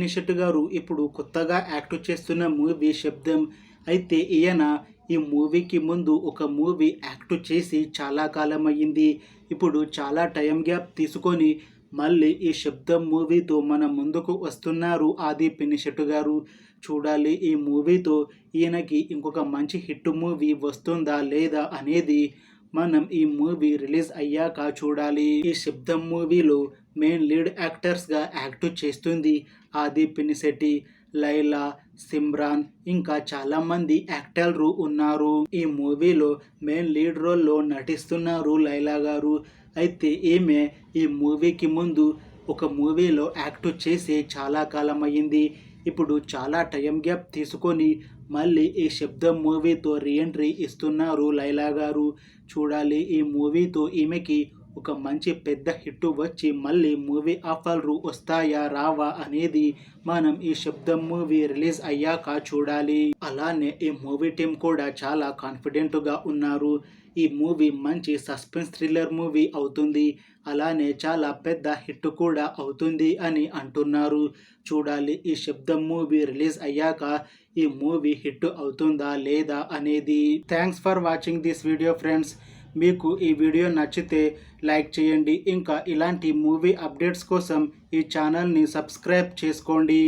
పినిశెట్టి గారు ఇప్పుడు కొత్తగా యాక్ట్ చేస్తున్న మూవీ శబ్దం. అయితే ఈయన ఈ మూవీకి ముందు ఒక మూవీ యాక్ట్ చేసి చాలా కాలం అయ్యింది. ఇప్పుడు చాలా టైం గ్యాప్ తీసుకొని మళ్ళీ ఈ శబ్దం మూవీతో మన ముందుకు వస్తున్నారు ఆది పినిశెట్టి గారు. చూడాలి ఈ మూవీతో ఈయనకి ఇంకొక మంచి హిట్ మూవీ వస్తుందా లేదా అనేది మనం ఈ మూవీ రిలీజ్ అయ్యాక చూడాలి. ఈ శబ్దం మూవీలో మెయిన్ లీడ్ యాక్టర్స్గా యాక్ట్ చేస్తుంది ఆది పినిశెట్టి, లైలా, సిమ్రాన్ ఇంకా చాలామంది యాక్టర్లు ఉన్నారు. ఈ మూవీలో మెయిన్ లీడ్ రోల్లో నటిస్తున్నారు లైలా గారు. అయితే ఈమె ఈ మూవీకి ముందు ఒక మూవీలో యాక్ట్ చేసి చాలా కాలం అయ్యింది. ఇప్పుడు చాలా టైం గ్యాప్ తీసుకొని మళ్ళీ ఈ శబ్దం మూవీతో రీఎంట్రీ ఇస్తున్నారు లైలా గారు. చూడాలి ఈ మూవీతో ఈమెకి ఒక మంచి పెద్ద హిట్ వచ్చి మళ్ళీ మూవీ ఆఫర్లు వస్తాయా రావా అనేది మనం ఈ శబ్దం మూవీ రిలీజ్ అయ్యాక చూడాలి. అలానే ఈ మూవీ టీం కూడా చాలా కాన్ఫిడెంట్గా ఉన్నారు. ఈ మూవీ మంచి సస్పెన్స్ థ్రిల్లర్ మూవీ అవుతుంది, అలానే చాలా పెద్ద హిట్ కూడా అవుతుంది అని అంటున్నారు. చూడాలి ఈ శబ్దం మూవీ రిలీజ్ అయ్యాక ఈ మూవీ హిట్ అవుతుందా లేదా అనేది. Thanks for watching this video friends. మీకు ఈ వీడియో నచ్చితే లైక్ చేయండి. ఇంకా ఇలాంటి మూవీ అప్డేట్స్ కోసం ఈ ఛానల్ని సబ్స్క్రైబ్ చేసుకోండి.